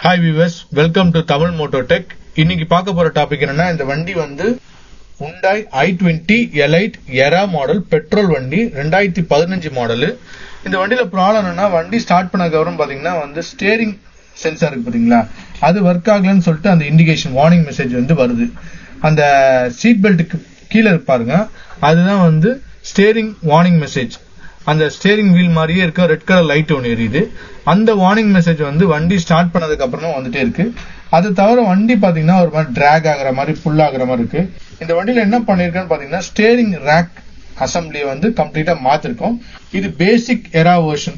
Hi viewers, welcome to Tamil Moto Tech. இன்னைக்கு பார்க்க போற டாபிக் என்னன்னா, இந்த வண்டி வந்து Hyundai i20 Elite Era model petrol வண்டி, 2015 மாடலு. இந்த வண்டியில ப்ராப்ளம் என்னன்னா, வண்டி ஸ்டார்ட் பண்ணதுக்கு அப்புறம் பாத்தீங்கன்னா வந்து ஸ்டேரிங் சென்சார் இருக்கு பாத்தீங்களா, அது ஒர்க் ஆகலன்னு சொல்லிட்டு அந்த இண்டிகேஷன் வார்னிங் மெசேஜ் வந்து வருது. அந்த சீட் பெல்ட்டுக்கு கீழே பாருங்க, அதுதான் வந்து ஸ்டேரிங் வார்னிங் மெசேஜ். அந்த ஸ்டேரிங் வீல் மாதிரியே இருக்க ரெட் கலர் லைட் ஒன்று எரியுது. அந்த வார்னிங் மெசேஜ் வந்து வண்டி ஸ்டார்ட் பண்ணதுக்கு அப்புறமா வந்துட்டே இருக்கு. அது தவிர வண்டி பாத்தீங்கன்னா ஒரு மாதிரி டிராக் ஆகுற மாதிரி, புல் ஆகுற மாதிரி இருக்கு. இந்த வண்டியில என்ன பண்ணிருக்கேன்னு பாத்தீங்கன்னா, ஸ்டேரிங் ரேக் அசம்பிளியை வந்து கம்ப்ளீட்டா மாத்திருக்கோம். இது பேசிக் எரா வெர்ஷன்.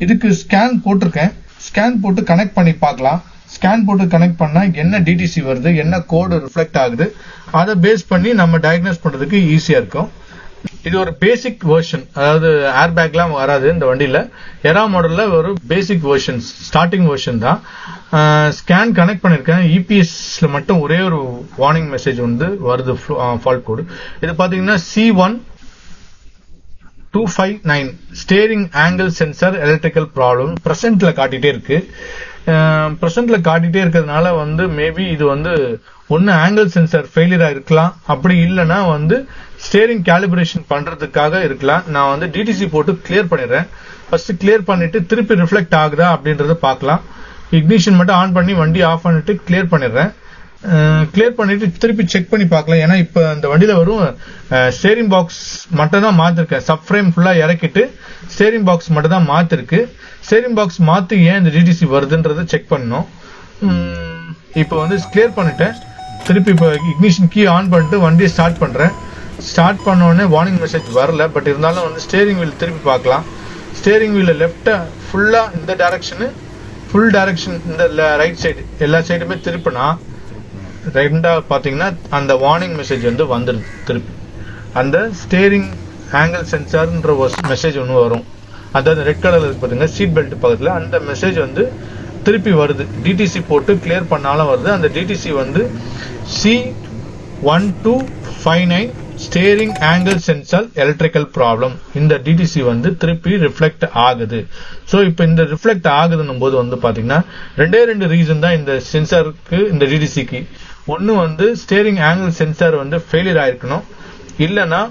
இதுக்கு ஸ்கேன் போட்டிருக்கேன். ஸ்கேன் போட்டு கனெக்ட் பண்ணி பார்க்கலாம். ஸ்கேன் போட்டு கனெக்ட் பண்ணா என்ன டிடிசி வருது, என்ன கோடு ரிஃப்ளெக்ட் ஆகுது, அதை பேஸ் பண்ணி நம்ம டயக்னோஸ் பண்றதுக்கு ஈஸியா இருக்கும். இது ஒரு பேசிக் வெர்ஷன், அதாவது ஏர் பேக்லாம் வராது இந்த வண்டியில. எரா மாடல்ல ஒரு பேசிக் வெர்ஷன், ஸ்டார்டிங் வெர்ஷன் தான். ஸ்கேன் கனெக்ட் பண்ணிருக்கேன். இபிஎஸ்ல மட்டும் ஒரே ஒரு வார்னிங் மெசேஜ் வந்து வருது, ஃபால்ட் கோடு. இது பாத்தீங்கன்னா C1259 steering angle sensor electrical problem பிரசன்ட்ல காட்டிட்டே இருக்கு. பிரசன்ட்ல காட்டிட்டே இருக்கிறதுனால வந்து மேபி இது வந்து ஒன்னு ஆங்கிள் சென்சார் ஃபெயிலியரா இருக்கலாம், அப்படி இல்லைன்னா வந்து ஸ்டேரிங் கேலிபிரேஷன் பண்றதுக்காக இருக்கலாம். நான் வந்து டிடிசி போட்டு கிளியர் பண்ணிடுறேன். ஃபர்ஸ்ட் கிளியர் பண்ணிட்டு திருப்பி ரிஃப்ளெக்ட் ஆகுதா அப்படின்றத பார்க்கலாம். இக்னிஷன் மட்டும் ஆன் பண்ணி வண்டி ஆஃப் பண்ணிட்டு கிளியர் பண்ணிடுறேன். கிளியர் பண்ணிட்டு திருப்பி செக் பண்ணி பார்க்கலாம். ஏன்னா இப்ப அந்த வண்டியில வரும் ஸ்டேரிங் பாக்ஸ் மட்டும் தான் மாத்திருக்கேன். சப் ஃப்ரேம் ஃபுல்லா இறக்கிட்டு ஸ்டேரிங் பாக்ஸ் மட்டும் தான் மாத்திருக்கு. ஸ்டேரிங் பாக்ஸ் மாத்தி ஏன் இந்த டிடிசி வருதுன்றத செக் பண்ணணும். இப்போ வந்து கிளியர் பண்ணிட்டேன். திருப்பி இப்போ இக்னிஷன் கீ ஆன் பண்ணிட்டு வண்டியை ஸ்டார்ட் பண்றேன். ஸ்டார்ட் பண்ண உடனே வார்னிங் மெசேஜ் வரல, பட் இருந்தாலும் வந்து ஸ்டேரிங் வீல் திருப்பி பார்க்கலாம். ஸ்டேரிங் வீல லெஃப்ட் ஃபுல்லா இந்த டைரக்ஷனு, ஃபுல் டைரக்ஷன் இந்த ரைட் சைடு எல்லா சைடுமே திருப்பினா ரெண்டா பாத்தீங்கன்னா அந்த வார்னிங் மெசேஜ் வந்து வந்துருது. திருப்பி அந்த ஸ்டேரிங் ஆங்கிள் சென்சார்ன்ற மெசேஜ் ஒன்று வரும். அதாவது ரெட் கலர்ல இருக்கு பாத்தீங்க, சீட் பெல்ட் பக்கத்துல அந்த மெசேஜ் வந்து திருப்பி வருது. டிடிசி போட்டு கிளியர் பண்ணாலும் வருது. அந்த டிடிசி வந்து C1259 steering angle sensor electrical problem. இந்த டிடிசி வந்து திருப்பி ரிஃப்ளெக்ட் ஆகுது. ஸோ இப்போ இந்த ரிஃப்ளெக்ட் ஆகுதுன்னும் போது வந்து பாத்தீங்கன்னா ரெண்டு ரீசன் தான் இந்த சென்சாருக்கு, இந்த டிடிசிக்கு. ஒன்னு வந்து ஸ்டேரிங் ஆங்கிள் சென்சார் வந்து ஃபெயிலியர் ஆயிருக்கணும், இல்லைன்னா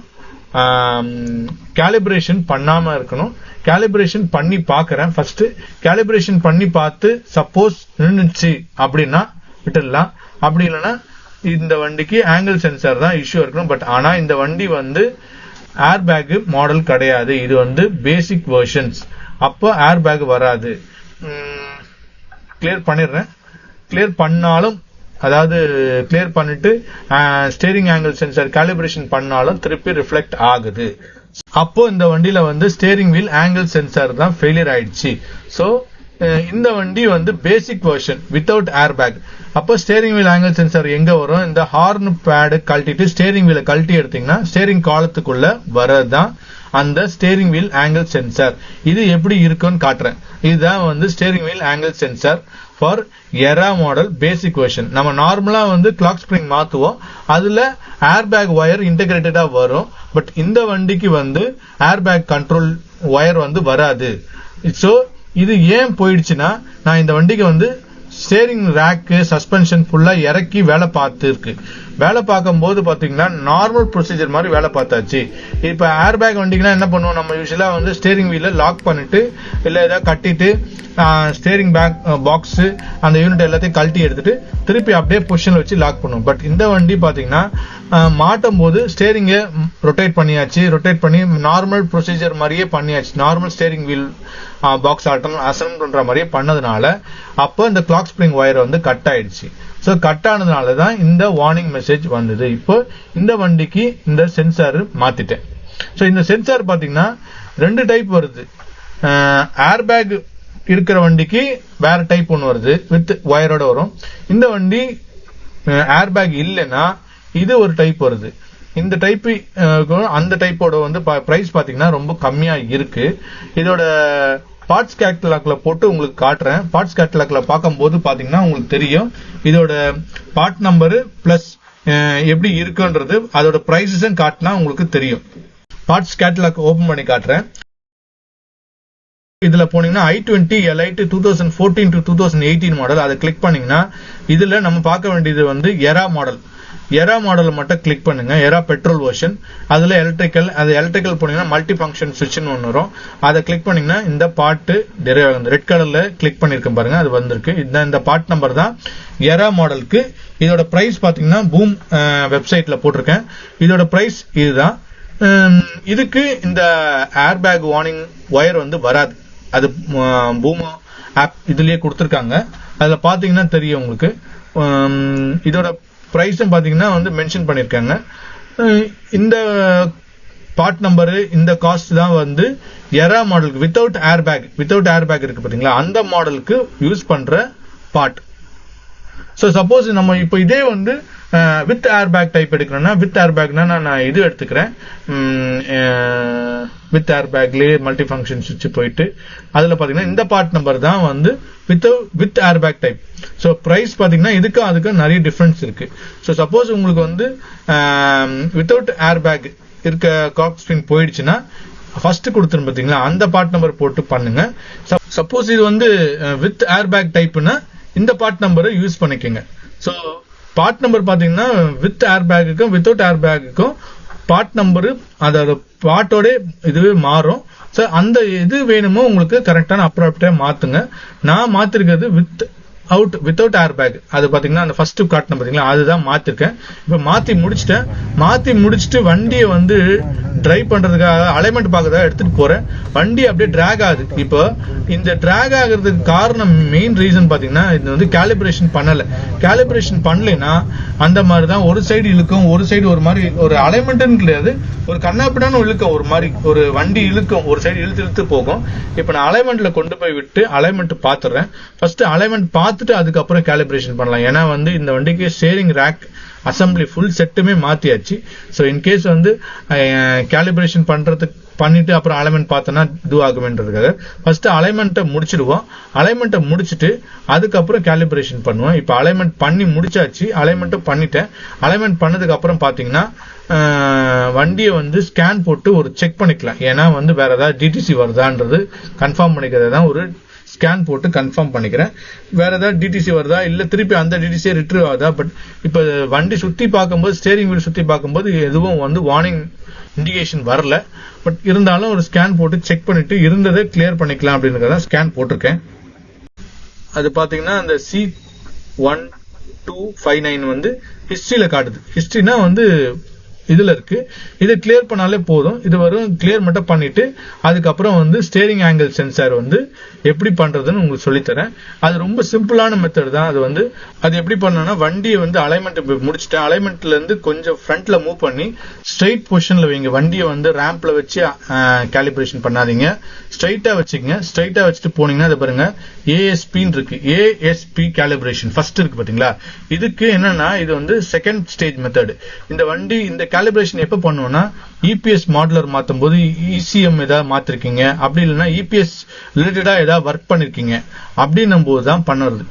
கேலிபிரேஷன் பண்ணாம இருக்கணும். கேலிபிரேஷன் பண்ணி பாக்குறேன். ஃபர்ஸ்ட் கேலிபிரேஷன் பண்ணி பார்த்து சப்போஸ் நின்னுச்சு அப்படின்னா விட்டுடலாம். அப்படி இல்லைன்னா இந்த வண்டிக்கு ஆங்கிள் சென்சார் தான் இஷ்யூ இருக்கணும். பட் ஆனா இந்த வண்டி வந்து ஏர் பேக் மாடல் கிடையாது. இது வந்து பேசிக் வெர்ஷன்ஸ். அப்போ ஏர் பேக் வராது. கிளியர் பண்ணிடுறேன். கிளியர் பண்ணாலும், அதாவது கிளியர் பண்ணிட்டு ஸ்டேரிங் ஆங்கிள் சென்சார் கேலிபிரேஷன் பண்ணாலும் திருப்பி ரிஃப்ளெக்ட் ஆகுது. அப்போ இந்த வண்டியில வந்து ஸ்டேரிங் வீல் ஆங்கிள் சென்சார் தான் ஃபெயிலியர் ஆயிடுச்சு. சோ இந்த வண்டி வந்து பேசிக் வெர்ஷன் வித்தவுட் ஏர் பேக். அப்போ ஸ்டேரிங் வீல் ஆங்கிள் சென்சார் எங்க வரும்? இந்த ஹார்ன் பேடு கழட்டிட்டு ஸ்டேரிங் வீலை கழட்டி எடுத்தீங்கன்னா ஸ்டேரிங் காலத்துக்குள்ள வரதான் அந்த ஸ்டேரிங் வீல் ஆங்கிள் சென்சார். இது எப்படி இருக்குன்னு காட்டுறேன். இதுதான் வந்து steering wheel angle sensor for Era model basic version. நம்ம நார்மலா வந்து கிளாக் ஸ்ப்ரிங் மாத்துவோம், அதுல ஏர் பேக் ஒயர் இன்டகிரேட்டடா வரும். பட் இந்த வண்டிக்கு வந்து ஏர் பேக் கண்ட்ரோல் ஒயர் வந்து வராது. சோ இது ஏன் போயிடுச்சுன்னா, நான் இந்த வண்டிக்கு வந்து ஸ்டேரிங் ரேக்கு சஸ்பென்ஷன் ஃபுல்லா இறக்கி வேலை பார்த்து வேலை பார்க்கும் போது பாத்தீங்கன்னா நார்மல் ப்ரொசீஜர் மாதிரி வேலை பார்த்தாச்சு. இப்ப ஏர் பேக் வண்டிக்குன்னா என்ன பண்ணுவோம், நம்ம யூஸ்வலா வந்து ஸ்டேரிங் வீல லாக் பண்ணிட்டு இல்ல ஏதாவது கட்டிட்டு ஸ்டேரிங் பேக் பாக்ஸ் அந்த யூனிட் எல்லாத்தையும் கழட்டி எடுத்துட்டு திருப்பி அப்படியே பொசிஷன்ல வச்சு லாக் பண்ணுவோம். பட் இந்த வண்டி பாத்தீங்கன்னா மாட்டும் போது ஸ்டேரிங்க ரொட்டேட் பண்ணியாச்சு. ரொட்டேட் பண்ணி நார்மல் ப்ரொசீஜர் மாதிரியே பண்ணியாச்சு. Normal steering wheel box assemble பண்ற மாதிரியே பண்ணதுனால அப்போ இந்த கிளாக் ஸ்ப்ரிங் ஒயர் வந்து கட் ஆயிடுச்சு. சோ கட் ஆனதுனால தான் இந்த வார்னிங் மெசேஜ் வந்தது. இப்போ இந்த வண்டிக்கு இந்த சென்சார் மாத்திட்டேன். சோ இந்த சென்சார் பாத்தீங்கன்னா ரெண்டு டைப் வருது. ஏர் பேக் இருக்கிற வண்டிக்கு வேற டைப் ஒன்று வருது, வித் ஒயரோட வரும். இந்த வண்டி ஏர் பேக் இல்லைன்னா இது ஒரு டைப் வருது. இந்த டைப் அந்த டைப்போட வந்து பிரைஸ் பாத்தீங்கன்னா ரொம்ப கம்மியா இருக்கு. இதோட பார்ட்ஸ் கேட்டலாக்ல போட்டு உங்களுக்கு காட்டுறேன். பார்ட்ஸ் கேட்டலாக்ல பார்க்கும்போது பாத்தீங்கன்னா உங்களுக்கு தெரியும் இதோட பார்ட் நம்பர் பிளஸ் எப்படி இருக்குன்றது, அதோட பிரைஸஸ் காட்டினா உங்களுக்கு தெரியும். பார்ட்ஸ் கேட்டலாக் ஓபன் பண்ணி காட்டுறேன். இதுல போனீங்கன்னா i20 Elite 2014 to 2018 மாடல், அதை கிளிக் பண்ணீங்கன்னா இதுல நம்ம பார்க்க வேண்டியது வந்து எரா மாடல் மட்டும் கிளிக் பண்ணுங்க. எரா பெட்ரோல் வெர்ஷன். அதுல எலக்ட்ரிக்கல் போனீங்கன்னா மல்டி ஃபங்க்ஷன் சுவிட்ச்னு ஒன்று வரும். அதை கிளிக் பண்ணீங்கன்னா இந்த பார்ட் டெரைவ் ஆகும். ரெட் கலர்ல கிளிக் பண்ணிருக்கேன் பாருங்க, அது வந்திருக்கு. இந்த பார்ட் நம்பர் தான் எரா மாடலுக்கு. இதோட பிரைஸ் பாத்தீங்கன்னா பூம் வெப்சைட்ல போட்டிருக்கேன். இதோட பிரைஸ் இதுதான். இதுக்கு இந்த ஏர் பேக் வார்னிங் ஒயர் வந்து வராது. அது பூம் ஆப் இதுலயே கொடுத்துருக்காங்க. அதுல பாத்தீங்கன்னா தெரியும் உங்களுக்கு. இதோட பிரைஸும் பாத்தீங்கன்னா வந்து மென்ஷன் பண்ணிருக்காங்க. இந்த பார்ட் நம்பரு இந்த காஸ்ட் தான் வந்து எரா மாடலுக்கு வித்தவுட் ஏர் பேக் இருக்கு பாத்தீங்களா, அந்த மாடலுக்கு யூஸ் பண்ற பார்ட். ஸோ சப்போஸ் நம்ம இப்போ இதே வந்து வித் ஏர் பேக் டைப் எடுக்கிறோம்னா, வித் ஏர் பேக்னா நான் இது எடுத்துக்கிறேன். வித் ஏர் பேக்லேயே மல்டி ஃபங்க்ஷன் சுவிட்ச் போயிட்டு அதுல பாத்தீங்கன்னா இந்த பார்ட் நம்பர் தான் வந்து with air bag type. So price பாத்தீங்கன்னா அதுக்கும் நிறைய டிஃபரன்ஸ் இருக்கு. ஸோ சப்போஸ் உங்களுக்கு வந்து வித்தவுட் ஏர் பேக் இருக்க காக் ஸ்பின் போயிடுச்சுன்னா ஃபர்ஸ்ட் கொடுத்துரும் பாத்தீங்களா, அந்த பார்ட் நம்பர் போட்டு பண்ணுங்க. சப்போஸ் இது வந்து வித் ஏர் பேக் டைப்னா இந்த பார்ட் நம்பரை யூஸ் பண்ணிக்கோங்க. ஸோ பார்ட் நம்பர் பாத்தீங்கன்னா வித் ஏர் பேக்குக்கும் வித்தவுட் ஏர் பேக்குக்கும் பார்ட் நம்பரு அதோட பார்ட்டோட இதுவே மாறும். ஸோ அந்த இது வேணுமோ உங்களுக்கு கரெக்டான அப்ராப்டா மாத்துங்க. நான் மாத்திருக்கிறது வித்தவுட் ஏர் பேக். அது பாத்தீங்கன்னா அந்த ஃபர்ஸ்ட் காட்டின பாத்தீங்களா, அதுதான் மாத்திருக்கேன். இப்ப மாத்தி முடிச்சுட்டு வண்டியை வந்து டிரைவ் பண்றதுக்காக அலைன்மெண்ட் பார்க்கறதா எடுத்துட்டு போறேன். வண்டி அப்படியே டிராக் ஆகுது. இப்போ இந்த டிராக் ஆகுறதுக்கு காரணம் மெயின் ரீசன் பாத்தீங்கன்னா இது வந்து கேலிபிரேஷன் பண்ணலைன்னா அந்த மாதிரிதான் ஒரு சைடு இழுக்கும், ஒரு சைடு ஒரு மாதிரி, ஒரு அலைன்மெண்ட் கிடையாது, ஒரு கண்ணாப்பிடான்னு இழுக்கும், ஒரு மாதிரி ஒரு வண்டி இழுக்கும், ஒரு சைடு இழுத்து போகும். இப்ப நான் அலைன்மெண்ட்ல கொண்டு போய் விட்டு அலைன்மெண்ட் பாத்துறேன். ஃபர்ஸ்ட் அலைன்மெண்ட் பார்த்துட்டு அதுக்கப்புறம் கேலிபிரேஷன் பண்ணலாம். ஏன்னா வந்து இந்த வண்டிக்கு ஸ்டீரிங் ரேக் அசம்பிளி ஃபுல் செட்டுமே மாத்தியாச்சு. ஸோ இன்கேஸ் வந்து கேலிபிரேஷன் பண்ணிட்டு அப்புறம் அலைன்மெண்ட் பார்த்தோன்னா இது ஆகுமென்றதுக்காக ஃபர்ஸ்ட் அலைன்மெண்ட்டை முடிச்சிடுவோம். அலைன்மெண்ட்டை முடிச்சுட்டு அதுக்கப்புறம் கேலிபிரேஷன் பண்ணுவோம். இப்போ அலைன்மெண்ட் பண்ணி முடிச்சாச்சு, அலைன்மெண்ட்டும் பண்ணிட்டேன். அலைன்மெண்ட் பண்ணதுக்கு அப்புறம் பாத்தீங்கன்னா வண்டியை வந்து ஸ்கேன் போட்டு ஒரு செக் பண்ணிக்கலாம். ஏன்னா வந்து வேற ஏதாவது டிடிசி வருதான்றது கன்ஃபார்ம் பண்ணிக்கிறது தான் ஒரு ஸ்கேன் போட்டு கன்ஃபார்ம் பண்ணிக்கிறேன். வேற ஏதாவது டிடிசி வருதா, இல்ல திருப்பி அந்த டிடிசியை ரிட்ரீவ் ஆகுதா. பட் இப்ப வண்டி சுத்தி பார்க்கும்போது, ஸ்டேரிங் வீல் சுத்தி பார்க்கும்போது எதுவும் வந்து வார்னிங் இண்டிகேஷன் வரல. பட் இருந்தாலும் ஒரு ஸ்கேன் போட்டு செக் பண்ணிட்டு இருந்ததை கிளியர் பண்ணிக்கலாம் அப்படின்றத ஸ்கேன் போட்டிருக்கேன். அது பாத்தீங்கன்னா அந்த C1259 வந்து ஹிஸ்டரியில காட்டுது. ஹிஸ்டரினா வந்து இதுல இருக்கு. இதை கிளியர் பண்ணாலே போதும். இது வரும் கிளியர் மட்டும் பண்ணிட்டு அதுக்கப்புறம் வந்து ஸ்டேரிங் ஆங்கிள் சென்சார் வந்து எப்படி பண்றதுன்னு உங்களுக்கு சொல்லித்தரேன். அது ரொம்ப சிம்பிளான மெத்தட் தான். அது எப்படி பண்ணணும்னா, வண்டியை வந்து அலைன்மெண்ட் முடிச்சுட்டு அலைன்மெண்ட்ல இருந்து கொஞ்சம் ஃப்ரண்ட்ல மூவ் பண்ணி ஸ்ட்ரைட் பொசிஷன்ல வைங்க. வண்டியை வந்து ரேம்ப்ல வச்சு கேலிபிரேஷன் பண்ணாதீங்க, ஸ்ட்ரைட்டா வச்சுக்கங்க. ஸ்ட்ரைட்டா வச்சுட்டு போனீங்கன்னா அது பாருங்க ஏஎஸ்பின்னு இருக்கு. ஏஎஸ்பி கேலிபிரேஷன் ஃபர்ஸ்ட் இருக்கு பாத்தீங்களா. இதுக்கு என்னன்னா இது வந்து செகண்ட் ஸ்டேஜ் மெத்தட். இந்த வண்டி இந்த கேலிபிரேஷன் எப்ப பண்ணுவோம்னா, இபிஎஸ் மாடுலர் மாத்தும் போது, இசிஎம் ஏதாவது மாத்திருக்கீங்க, அப்படி இல்லைன்னா இபிஎஸ் ரிலேட்டடா ஏதாவது ஒர்க் பண்ணிருக்கீங்க அப்படின்னும் போதுதான் பண்ணுறது.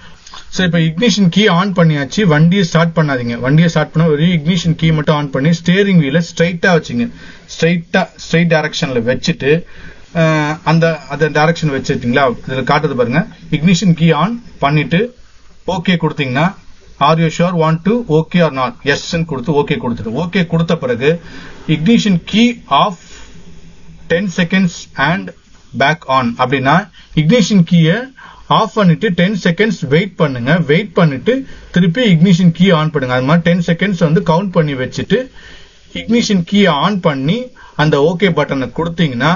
சோ இப்ப இக்னிஷன் கீ ஆன் பண்ணியாச்சு. வண்டியை ஸ்டார்ட் பண்ணாதீங்க. வண்டியை ஸ்டார்ட் பண்ண ஒரு இக்னிஷன் கீ மட்டும் ஆன் பண்ணி ஸ்டேரிங் வீல ஸ்ட்ரைட்டா வச்சுங்க. ஸ்ட்ரைட் டைரக்ஷன்ல வச்சுட்டு அந்த டைரக்ஷன் வச்சிருக்கீங்களா, இதுல காட்டுது பாருங்க. இக்னிஷன் கீ ஆன் பண்ணிட்டு ஓகே கொடுத்தீங்கன்னா, are you sure want to okay or not, yes கொடுத்து ஓகே கொடுத்துட்டு, ஓகே கொடுத்த பிறகு ignition key off 10 seconds and back on அப்படின்னா இக்னிஷன் கீயை ஆஃப் பண்ணிட்டு 10 செகண்ட்ஸ் வெயிட் பண்ணுங்க. வெயிட் பண்ணிட்டு திருப்பி இக்னிஷன் கீ ஆன் பண்ணுங்க. அது மாதிரி 10 செகண்ட்ஸ் வந்து கவுண்ட் பண்ணி வச்சுட்டு இக்னிஷன் கீயை ஆன் பண்ணி அந்த ஓகே பட்டனை கொடுத்தீங்கன்னா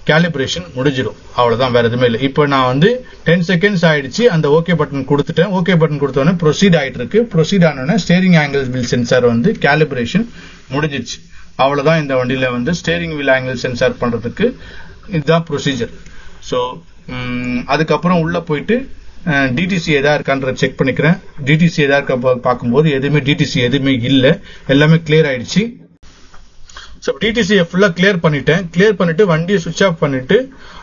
கேலிபிரேஷன் முடிஞ்சிடும். அவ்வளவுதான், வேற எதுவுமே இல்லை. இப்போ நான் வந்து 10 செகண்ட்ஸ் ஆயிடுச்சு, அந்த ஓகே பட்டன் கொடுத்துட்டேன். ஓகே பட்டன் கொடுத்தோடனே ப்ரொசீட் ஆயிட்டு இருக்கு. ப்ரொசீட் ஆனோடனே ஸ்டேரிங் ஆங்கிள் வீல் சென்சார் வந்து கேலிபிரேஷன் முடிஞ்சிருச்சு. அவ்வளவுதான். இந்த வண்டியில வந்து ஸ்டேரிங் வீல் ஆங்கிள் சென்சார் பண்றதுக்கு இதுதான் ப்ரொசீஜர். ஸோ அதுக்கப்புறம் உள்ள போயிட்டு டிடிசி எதா இருக்கான்ற செக் பண்ணிக்கிறேன். டிடிசி எதா இருக்க பார்க்கும்போது டிடிசி எதுவுமே இல்லை, எல்லாமே கிளியர் ஆயிடுச்சு. ஸோ டிடிசியை ஃபுல்லா கிளியர் பண்ணிட்டு வண்டியை சுவிட்ச் ஆஃப் பண்ணிட்டு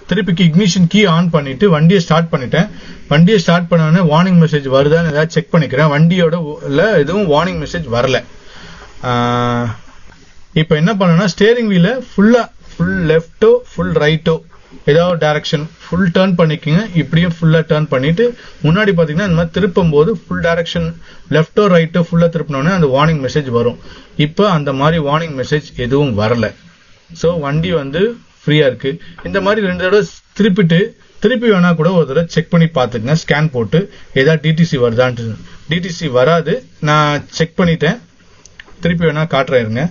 திருப்பி இக்னிஷன் கீ ஆன் பண்ணிட்டு வண்டியை ஸ்டார்ட் பண்ணிட்டேன். வண்டியை ஸ்டார்ட் பண்ண வார்னிங் மெசேஜ் வருதான்னு ஏதாவது செக் பண்ணிக்கிறேன். வண்டியோட எதுவும் வார்னிங் மெசேஜ் வரல. இப்போ என்ன பண்ணணும்னா, ஸ்டேரிங் வீல ஃபுல் லெஃப்டோ ஃபுல் ரைட்டோ ஏதாவது டைரக்ஷன் ஃபுல் டர்ன் பண்ணிக்கோங்க. இப்படியும் ஃபுல்லா டர்ன் பண்ணிட்டு முன்னாடி பாத்தீங்கன்னா இந்த மாதிரி திருப்பும் போது ஃபுல் டைரக்ஷன் லெஃப்டோ ரைட்டோ ஃபுல்லா திருப்பினோடனே அந்த வார்னிங் மெசேஜ் வரும். இப்போ அந்த மாதிரி வார்னிங் மெசேஜ் எதுவும் வரல. ஸோ வண்டி வந்து ஃப்ரீயா இருக்கு. இந்த மாதிரி 2 தடவை திருப்பி வேணா கூட ஒரு தடவை செக் பண்ணி பாத்துங்க, ஸ்கேன் போட்டு ஏதாவது டிடிசி வருதான்ட்டு. டிடிசி வராது, நான் செக் பண்ணிட்டேன். திருப்பி வேணா காட்டுறேன் இருங்க.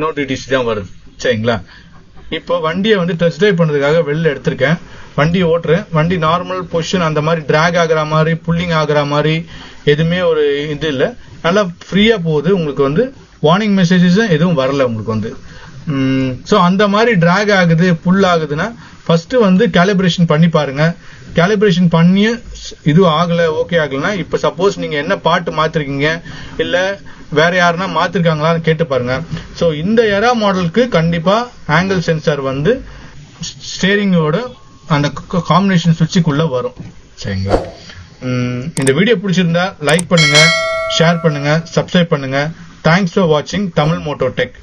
நோ டிடிசி தான் வருது. சரிங்களா? இப்போ வண்டியை வந்து டெஸ்ட் டிரைவ் பண்றதுக்காக வெளில எடுத்திருக்கேன். வண்டி ஓட்டுறேன். வண்டி நார்மல் பொசிஷன், அந்த மாதிரி டிராக் ஆகுற மாதிரி புல்லிங் ஆகுற மாதிரி எதுவுமே ஒரு இது இல்லை. நல்லா ஃப்ரீயா போகுது. உங்களுக்கு வந்து வார்னிங் மெசேஜஸ் எதுவும் வரல உங்களுக்கு வந்து. ஸோ அந்த மாதிரி டிராக் ஆகுது புல் ஆகுதுன்னா ஃபர்ஸ்ட் வந்து கேலிபிரேஷன் பண்ணி பாருங்க. கேலிபிரேஷன் பண்ணி இது ஆகல, ஓகே ஆகலன்னா இப்ப சப்போஸ் நீங்க என்ன பார்ட் மாத்திருக்கீங்க இல்ல வேற யாருன்னா மாத்திருக்காங்களான்னு கேட்டு பாருங்க. சோ இந்த எரா மாடலுக்கு கண்டிப்பா ஆங்கிள் சென்சார் வந்து ஸ்டேரிங்கோட அந்த காம்பினேஷன் சுவிட்சுக்குள்ள வரும். சரிங்களா? இந்த வீடியோ பிடிச்சிருந்தா லைக் பண்ணுங்க, ஷேர் பண்ணுங்க, சப்ஸ்கிரைப் பண்ணுங்க. தேங்க்ஸ் ஃபார் வாட்சிங் தமிழ் மோட்டோ டெக்.